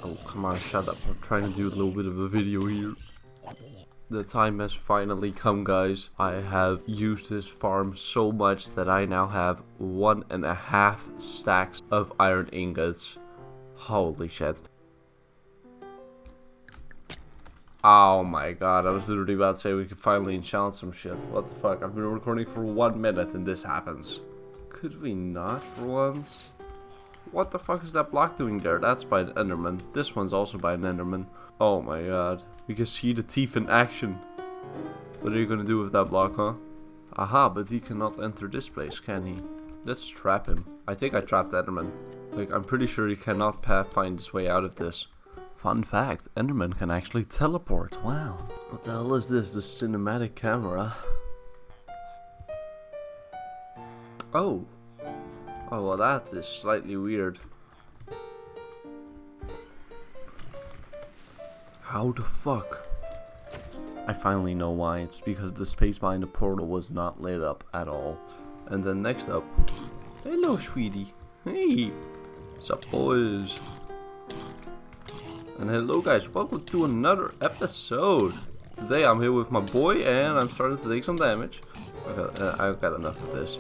Oh, come on, shut up. I'm trying to do a little bit of a video here. The time has finally come, guys. I have used this farm so much that I now have 1.5 stacks of iron ingots. Holy shit. Oh my god, I was literally about to say we could finally enchant some shit. What the fuck? I've been recording for 1 minute and this happens. Could we not for once? What the fuck is that block doing there? That's by an Enderman. This one's also by an Enderman. Oh my god. We can see the teeth in action. What are you gonna do with that block, huh? Aha, but he cannot enter this place, can he? Let's trap him. I think I trapped Enderman. Like, I'm pretty sure he cannot find his way out of this. Fun fact, Enderman can actually teleport. Wow. What the hell is this? The cinematic camera? Oh. Oh, well that is slightly weird. How the fuck? I finally know why. It's because the space behind the portal was not lit up at all. And then next up, hello sweetie. Hey, sup boys? And hello guys, welcome to another episode. Today I'm here with my boy and I'm starting to take some damage. Okay, I've got enough of this.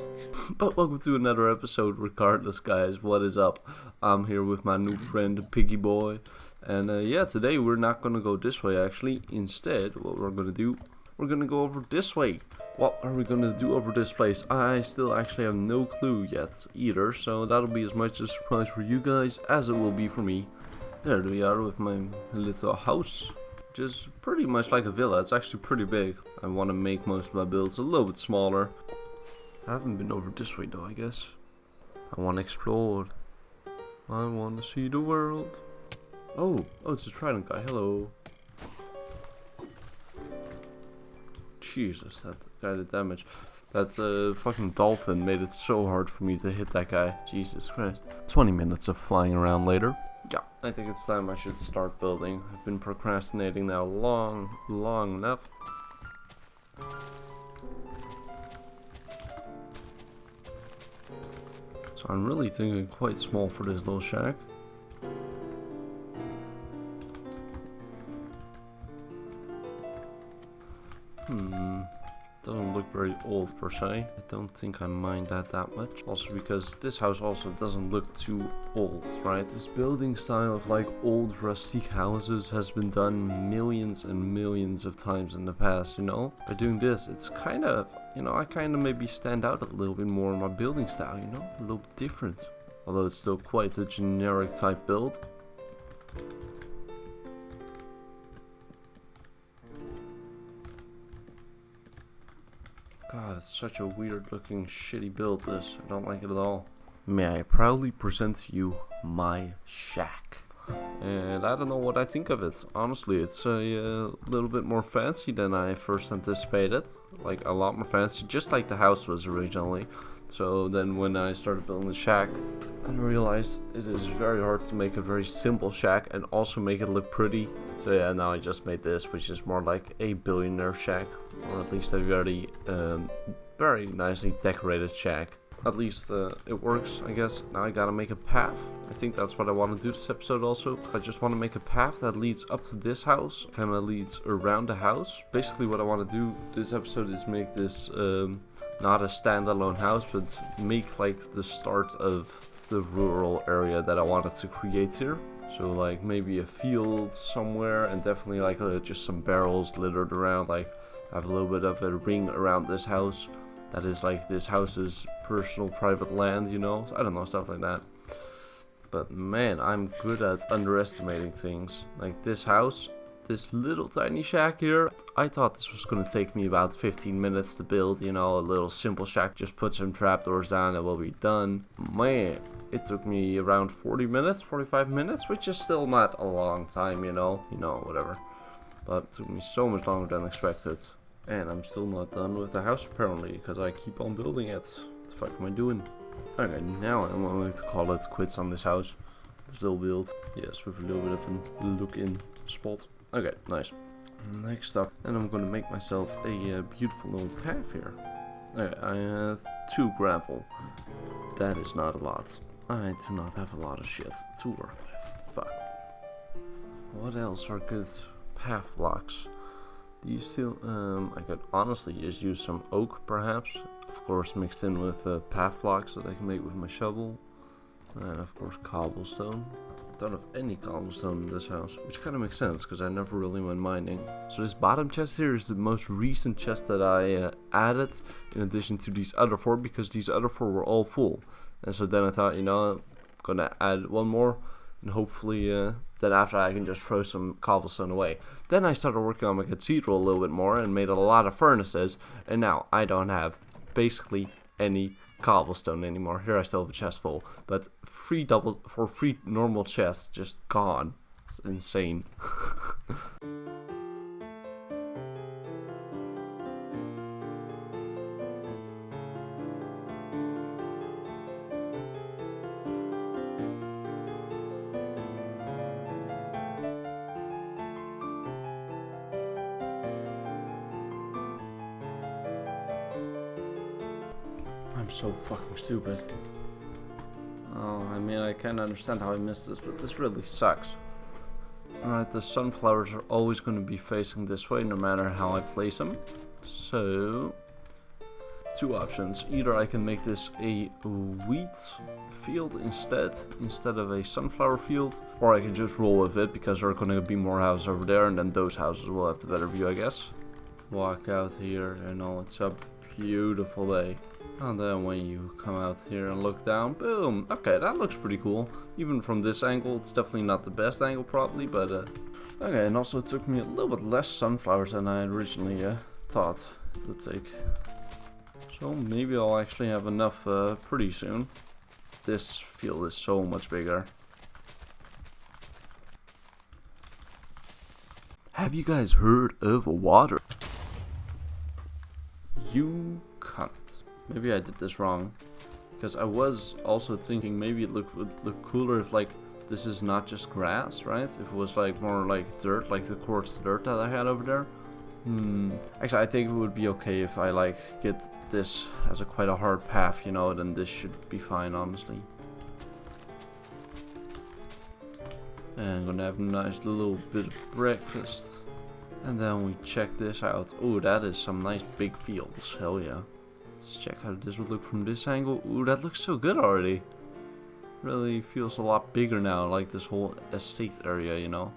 But welcome to another episode regardless, guys. What is up? I'm here with my new friend Piggy Boy. And yeah, today we're not gonna go this way actually. Instead, what we're gonna do, we're gonna go over this way. What are we gonna do over this place? I still actually have no clue yet either. So that'll be as much a surprise for you guys as it will be for me. There we are with my little house. Which is pretty much like a villa. It's actually pretty big. I want to make most of my builds a little bit smaller. I haven't been over this way though, I guess. I want to explore. I want to see the world. Oh, it's a trident guy. Hello. Jesus, that guy did damage. That fucking dolphin made it so hard for me to hit that guy. Jesus Christ. 20 minutes of flying around later. Yeah, I think it's time I should start building. I've been procrastinating now long enough. So I'm really thinking quite small for this little shack. Doesn't look very old per se. I don't think I mind that much. Also because this house also doesn't look too old, right? This building style of like old rustic houses has been done millions and millions of times in the past, you know? By doing this, it's kind of, you know, I kind of maybe stand out a little bit more in my building style, you know? A little bit different. Although it's still quite a generic type build. God, it's such a weird looking shitty build this. I don't like it at all. May I proudly present to you my shack. And I don't know what I think of it. Honestly, it's a little bit more fancy than I first anticipated. Like a lot more fancy, just like the house was originally. So then when I started building the shack, I realized it is very hard to make a very simple shack and also make it look pretty. So yeah, now I just made this, which is more like a billionaire shack. Or at least a very, very nicely decorated shack. At least it works, I guess. Now I gotta make a path. I think that's what I want to do this episode also. I just want to make a path that leads up to this house. Kind of leads around the house. Basically what I want to do this episode is make this not a standalone house, but make like the start of the rural area that I wanted to create here. So like maybe a field somewhere and definitely like just some barrels littered around. Like I have a little bit of a ring around this house that is like this house's personal private land, you know? I don't know, stuff like that. But man, I'm good at underestimating things. Like this house, this little tiny shack here, I thought this was gonna take me about 15 minutes to build, you know, a little simple shack. Just put some trapdoors down and we'll be done. Man, it took me around 40 minutes, 45 minutes, which is still not a long time, you know, whatever. But it took me so much longer than expected. And I'm still not done with the house apparently, because I keep on building it. What the fuck am I doing? Okay, now I'm going to call it quits on this house. Still build. Yes, with a little bit of a look-in spot. Okay, nice. Next up, and I'm going to make myself a beautiful little path here. Okay, I have 2 gravel. That is not a lot. I do not have a lot of shit to work with. Fuck. what else are good path blocks? These two, I could honestly just use some oak perhaps. Of course mixed in with path blocks that I can make with my shovel. And of course cobblestone. Don't have any cobblestone in this house, which kind of makes sense because I never really went mining. So this bottom chest here is the most recent chest that I added in addition to these other 4, because these other 4 were all full. And so then I thought, you know, I'm gonna add one more and hopefully then after I can just throw some cobblestone away. Then I started working on my cathedral a little bit more and made a lot of furnaces, and now I don't have basically any cobblestone anymore. Here I still have a chest full, but 3 normal chests just gone. It's insane. I'm so fucking stupid. Oh, I mean, I can't understand how I missed this, but this really sucks. Alright, the sunflowers are always going to be facing this way no matter how I place them. So, 2 options. Either I can make this a wheat field instead of a sunflower field, or I can just roll with it because there are going to be more houses over there, and then those houses will have the better view, I guess. Walk out here and oh, it's a beautiful day. And then when you come out here and look down, boom, okay, that looks pretty cool. Even from this angle, it's definitely not the best angle probably, but okay, and also it took me a little bit less sunflowers than I originally thought it would take. So maybe I'll actually have enough pretty soon. This field is so much bigger. Have you guys heard of water? You cunt. Maybe I did this wrong, because I was also thinking maybe it would look cooler if like this is not just grass, right? If it was like more like dirt, like the quartz dirt that I had over there. Actually, I think it would be okay if I like get this as quite a hard path, you know, then this should be fine, honestly. And I'm gonna have a nice little bit of breakfast. And then we check this out. Oh, that is some nice big fields, hell yeah. Let's check how this would look from this angle. Ooh, that looks so good already. Really feels a lot bigger now, like this whole estate area, you know.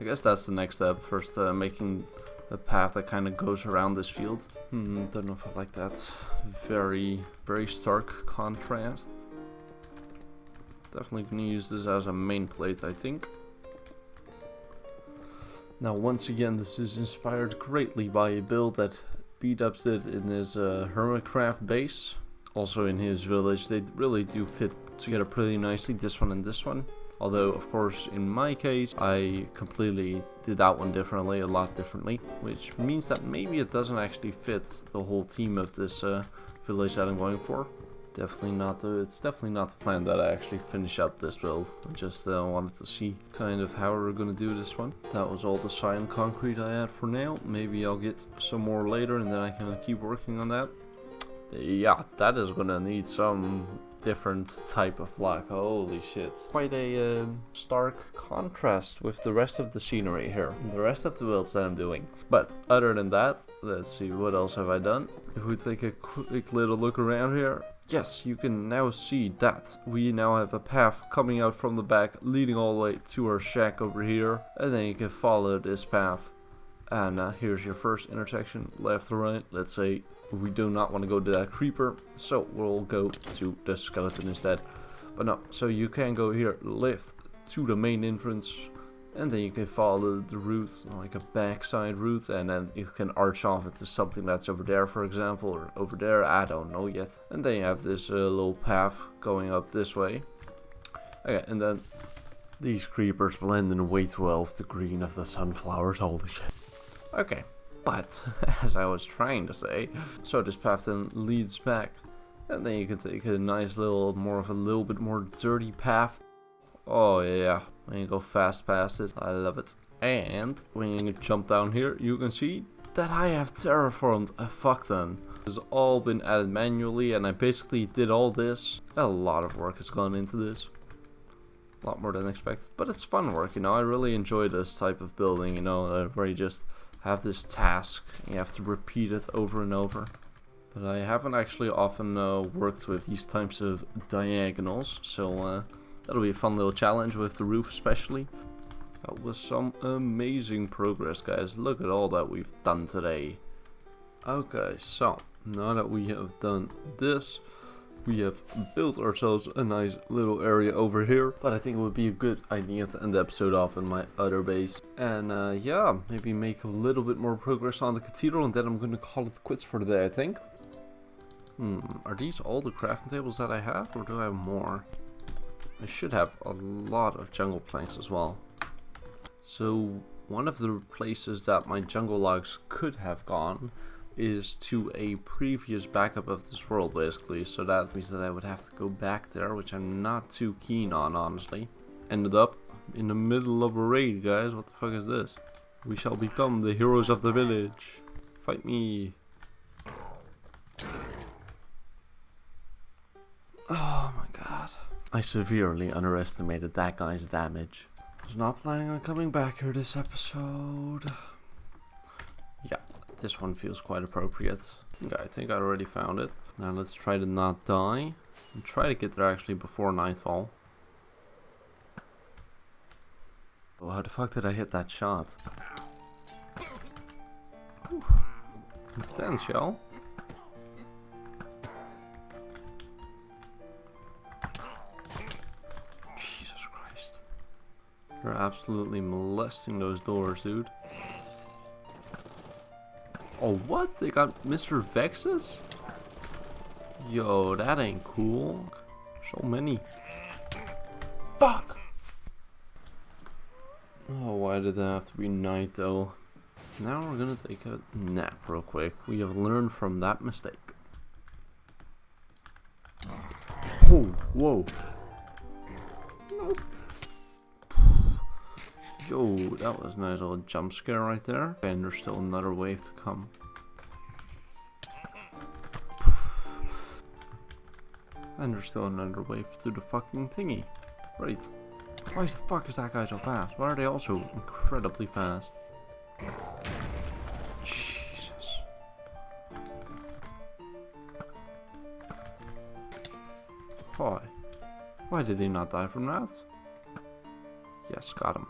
I guess that's the next step. First, making a path that kind of goes around this field. Don't know if I like that. Very stark contrast. Definitely gonna use this as a main plate, I think. Now, once again, this is inspired greatly by a build that B-Dubs did in his Hermitcraft base. Also in his village, they really do fit together pretty nicely, this one and this one. Although, of course, in my case, I completely did that one differently, a lot differently. Which means that maybe it doesn't actually fit the whole theme of this village that I'm going for. It's definitely not the plan that I actually finish up this build. I just wanted to see kind of how we're gonna do this one. That was all the cyan concrete I had for now. Maybe I'll get some more later and then I can keep working on that. Yeah, that is gonna need some different type of block. Holy shit. Quite a stark contrast with the rest of the scenery here. The rest of the builds that I'm doing. But other than that, let's see, what else have I done? If we take a quick little look around here. Yes, you can now see that we now have a path coming out from the back, leading all the way to our shack over here. And then you can follow this path. And here's your first intersection, left or right. Let's say we do not want to go to that creeper, so we'll go to the skeleton instead. But no, so you can go here, left to the main entrance. And then you can follow the route, like a backside route, and then you can arch off into something that's over there, for example, or over there, I don't know yet. And then you have this little path going up this way. Okay, and then these creepers blend in way too well with the green of the sunflowers, holy shit. Okay, but as I was trying to say, so this path then leads back, and then you can take a nice little bit more dirty path. Oh yeah, when you go fast past it, I love it. And when you jump down here, you can see that I have terraformed a fuck ton. It's all been added manually, and I basically did all this. A lot of work has gone into this. A lot more than expected, but it's fun work, you know. I really enjoy this type of building, you know, where you just have this task, and you have to repeat it over and over. But I haven't actually often worked with these types of diagonals, so that'll be a fun little challenge with the roof especially. That was some amazing progress, guys. Look at all that we've done today. Okay, so now that we have done this, we have built ourselves a nice little area over here. But I think it would be a good idea to end the episode off in my other base. And yeah, maybe make a little bit more progress on the cathedral, and then I'm going to call it quits for today, I think. Are these all the crafting tables that I have, or do I have more? I should have a lot of jungle planks as well. So one of the places that my jungle logs could have gone is to a previous backup of this world, basically. So that means that I would have to go back there, which I'm not too keen on, honestly. Ended up in the middle of a raid, guys. What the fuck is this? We shall become the heroes of the village. Fight me. Oh my god. I severely underestimated that guy's damage. I was not planning on coming back here this episode. Yeah, this one feels quite appropriate. Okay, I think I already found it. Now let's try to not die. And try to get there actually before nightfall. Oh, how the fuck did I hit that shot? Whew. Intense, y'all. They're absolutely molesting those doors, dude. Oh, what? They got Mr. Vexes? Yo, that ain't cool. So many. Fuck! Oh, why did that have to be night, though? Now we're gonna take a nap real quick. We have learned from that mistake. Oh, whoa. Nope. Yo, that was a nice little jump scare right there. And there's still another wave to come. And there's still another wave to the fucking thingy. Right. Why the fuck is that guy so fast? Why are they also incredibly fast? Jesus. Why? Why did he not die from that? Yes, got him.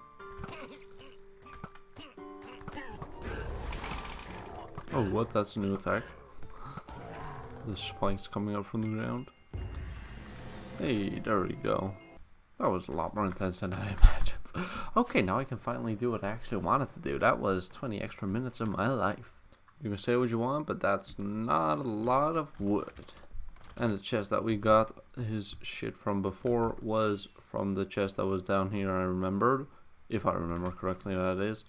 Oh, what? That's a new attack. The spikes coming up from the ground. Hey, there we go. That was a lot more intense than I imagined. Okay, now I can finally do what I actually wanted to do. That was 20 extra minutes of my life. You can say what you want, but that's not a lot of wood. And the chest that we got his shit from before was from the chest that was down here, I remembered. If I remember correctly, that is.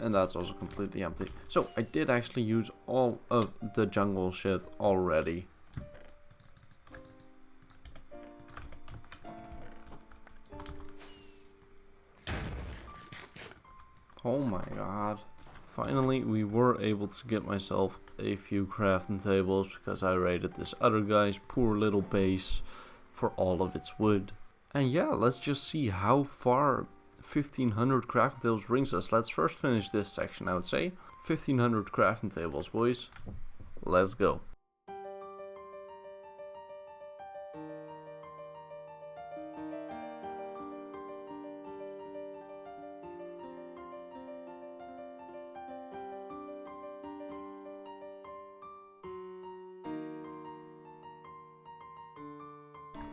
And that's also completely empty. So I did actually use all of the jungle shit already. Oh my god. Finally, we were able to get myself a few crafting tables because I raided this other guy's poor little base for all of its wood. And yeah, let's just see how far 1500 crafting tables brings us. Let's first finish this section, I would say. 1500 crafting tables, boys. Let's go.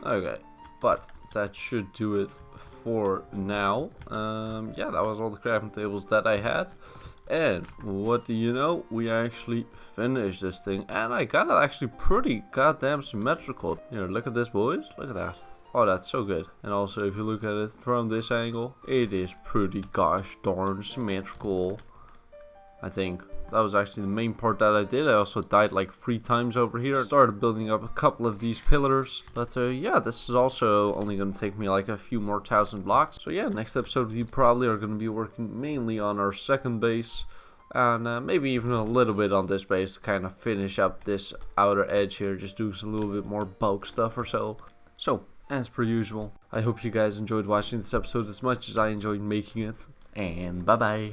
Okay, but that should do it for now. Yeah, that was all the crafting tables that I had. And what do you know? We actually finished this thing. And I got it actually pretty goddamn symmetrical. Here, look at this, boys. Look at that. Oh, that's so good. And also, if you look at it from this angle, it is pretty gosh darn symmetrical. I think that was actually the main part that I did. I also died like 3 times over here. Started building up a couple of these pillars. But yeah, this is also only going to take me like a few more 1000 blocks. So yeah, next episode we probably are going to be working mainly on our second base. And maybe even a little bit on this base to kind of finish up this outer edge here. Just do a little bit more bulk stuff or so. So, as per usual, I hope you guys enjoyed watching this episode as much as I enjoyed making it. And bye bye.